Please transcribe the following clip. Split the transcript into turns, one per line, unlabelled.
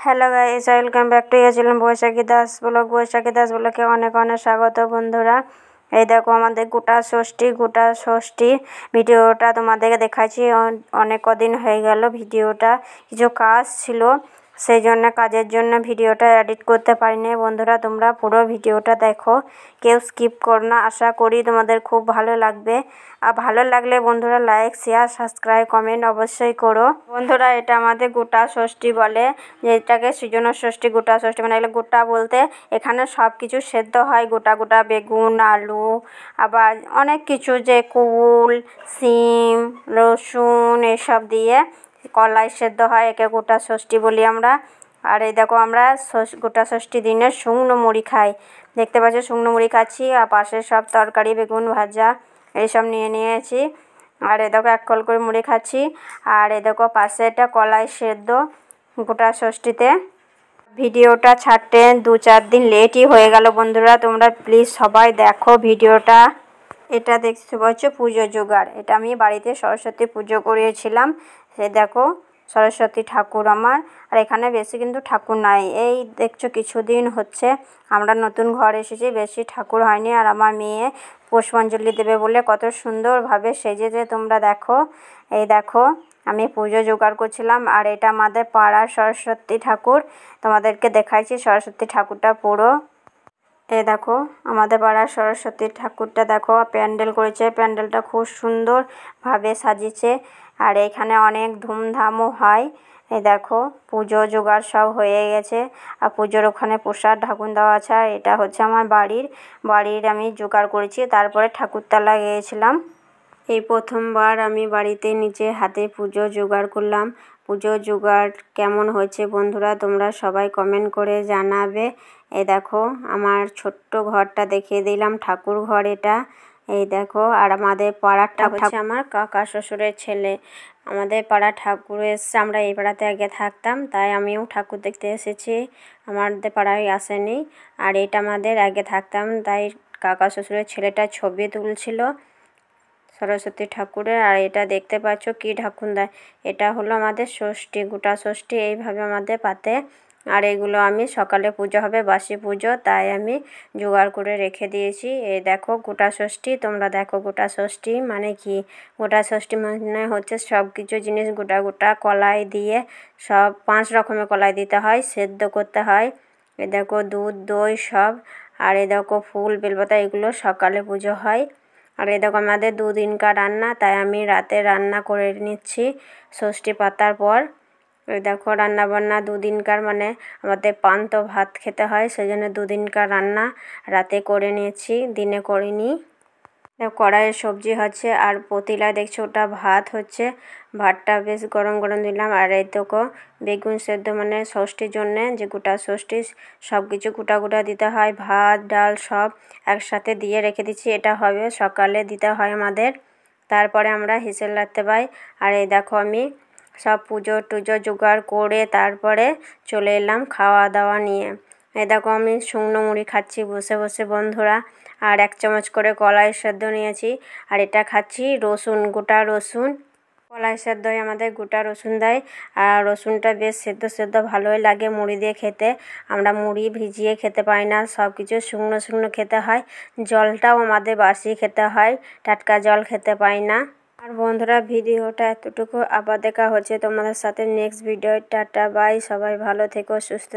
Hello guys, welcome back to channel Baishakhi Das vlog. Baishakhi Das ব্লগে অনেক অনেক স্বাগত বন্ধুরা। এই দেখো আমাদের গোটা ষষ্ঠী ভিডিওটা তোমাদেরকে দেখাচ্ছি। অনেক কদিন হয়ে গেল ভিডিওটা, কিছু কাজ ছিল সেই জন্য কাজের জন্য ভিডিওটা এডিট করতে পারিনি। বন্ধুরা তোমরা পুরো ভিডিওটা দেখো, কেউ স্কিপ করো না। আশা করি তোমাদের খুব ভালো লাগবে। আর ভালো লাগলে বন্ধুরা লাইক শেয়ার সাবস্ক্রাইব কমেন্ট অবশ্যই করো। বন্ধুরা এটা আমাদের গোটা ষষ্ঠী বলে, যেটাকে সৃজন ষষ্ঠী গোটা ষষ্ঠী মানে এগুলো গোটা বলতে এখানে সব কিছু সেদ্ধ হয়, গোটা গোটা বেগুন আলু আবার অনেক কিছু, যে কুল শিম রসুন এসব দিয়ে কলাই সেদ্ধ হয়, একে গোটা ষষ্ঠী বলি আমরা। আর এই দেখো আমরা গোটা ষষ্ঠী দিনে শুকনো মুড়ি খাই, দেখতে পাচ্ছ শুকনো মুড়ি খাচ্ছি। আর পাশে সব তরকারি বেগুন ভাজা এইসব নিয়ে নিয়েছি। আর এ দেখো এক কল করে মুড়ি খাচ্ছি। আর এ দেখো পাশে একটা কলাই সেদ্ধ গোটা ষষ্ঠীতে। ভিডিওটা ছাড়তে 2-4 দিন লেটই হয়ে গেল বন্ধুরা, তোমরা প্লিজ সবাই দেখো ভিডিওটা। এটা দেখতে পাচ্ছ পুজো জোগাড়, এটা আমি বাড়িতে সরস্বতী পুজো করিয়েছিলাম। সে দেখো সরস্বতী ঠাকুর আমার। আর এখানে বেশি কিন্তু ঠাকুর নাই, এই দেখছো কিছুদিন হচ্ছে আমরা নতুন ঘর এসেছি, বেশি ঠাকুর হয়নি। আর আমার মেয়ে পুষ্পাঞ্জলি দেবে বলে কত সুন্দরভাবে সেজেছে, তোমরা দেখো। এই দেখো আমি পুজো জোগাড় করছিলাম। আর এটা আমাদের পাড়ার সরস্বতী ঠাকুর, তোমাদেরকে দেখাইছি সরস্বতী ঠাকুরটা পুরো। এই দেখো আমাদের পাড়ার সরস্বতী ঠাকুরটা দেখো, প্যান্ডেল করেছে, প্যান্ডেলটা খুব সুন্দরভাবে সাজিয়েছে। আর এখানে অনেক ধুমধামও হয়। এই দেখো পুজো জোগাড় সব হয়ে গেছে। আর পুজোর ওখানে প্রসাদ ঢাকুন দেওয়া আছে। আর এটা হচ্ছে আমার বাড়ির আমি জোগাড় করেছি, তারপরে ঠাকুরতলা গিয়েছিলাম। এই প্রথমবার আমি বাড়িতে নিজে হাতে পুজো জোগাড় করলাম। পুজো জোগাড় কেমন হয়েছে বন্ধুরা তোমরা সবাই কমেন্ট করে জানাবে। এই দেখো আমার ছোট্ট ঘরটা দেখিয়ে দিলাম, ঠাকুর ঘর এটা। এই দেখো আর আমাদের পাড়ার ঠাকুর হচ্ছে আমার কাকা শ্বশুরের ছেলে। আমাদের পাড়ার ঠাকুর এসছে, আমরা এই পাড়াতে আগে থাকতাম তাই আমিও ঠাকুর দেখতে এসেছি, আমাদের পাড়ায় আসেনি। আর এটা আমাদের আগে থাকতাম তাই কাকা শ্বশুরের ছেলেটা ছবি তুলছিল সরস্বতী ঠাকুরের। আর এটা দেখতে পাচ্ছ কি ঠাকুর দেয়, এটা হলো আমাদের ষষ্ঠী, গোটা ষষ্ঠী এইভাবে আমাদের পাতে। আর এগুলো আমি সকালে পুজো হবে, বাসি পুজো, তাই আমি জোগাড় করে রেখে দিয়েছি। এই দেখো গোটা ষষ্ঠী, তোমরা দেখো গোটা ষষ্ঠী মানে কি। গোটা ষষ্ঠী মানে হচ্ছে সব কিছু জিনিস গোটা গোটা কলাই দিয়ে, সব 5 রকমের কলাই দিতে হয়, সেদ্ধ করতে হয়। এ দেখো দুধ দই সব। আর এ দেখো ফুল বেলপাতা, এগুলো সকালে পুজো হয়। আর এই দেখো আমাদের 2 দিনকার রান্না, তাই আমি রাতে রান্না করে নিচ্ছি ষষ্ঠী পাতার পর। এই দেখো রান্না বান্না 2 দিনকার, মানে আমাদের পান্তা ভাত খেতে হয়, সেই জন্য 2 দিনকার রান্না রাতে করে নিয়েছি, দিনে করিনি। কড়াইয়ে সবজি হচ্ছে আর পতিলায় দেখছো ওটা ভাত হচ্ছে, ভাতটা বেশ গরম গরম দিলাম। আর এই দেখো বেগুন সেদ্ধ, মানে ষষ্ঠীর জন্যে যে গোটা ষষ্ঠী সব কিছু গোটা গোটা দিতে হয়, ভাত ডাল সব একসাথে দিয়ে রেখে দিচ্ছি, এটা হবে সকালে দিতে হয় আমাদের, তারপরে আমরা হিসেব রাখতে পাই। আর এই দেখো আমি সব পুজো টুজো জোগাড় করে তারপরে চলে এলাম খাওয়া দাওয়া নিয়ে। এই দেখো আমি শুকনো মুড়ি খাচ্ছি বসে বসে বন্ধুরা। আর 1 চামচ করে কলাই সেদ্ধ নিয়েছি। আর এটা খাচ্ছি রসুন, গোটা রসুন। কলাই সেদ্ধই আমাদের গোটা রসুন দেয়। আর রসুনটা বেশ সেদ্ধ সেদ্ধ ভালোই লাগে মুড়ি দিয়ে খেতে। আমরা মুড়ি ভিজিয়ে খেতে পাই না, সব কিছু শুকনো শুকনো খেতে হয়। জলটাও আমাদের বাসি খেতে হয়, টাটকা জল খেতে পাই না। আর বন্ধুরা ভিডিওটা এতটুকু, আবার দেখা হচ্ছে তোমাদের সাথে নেক্সট ভিডিও। টাটা বাই, সবাই ভালো থেকো সুস্থ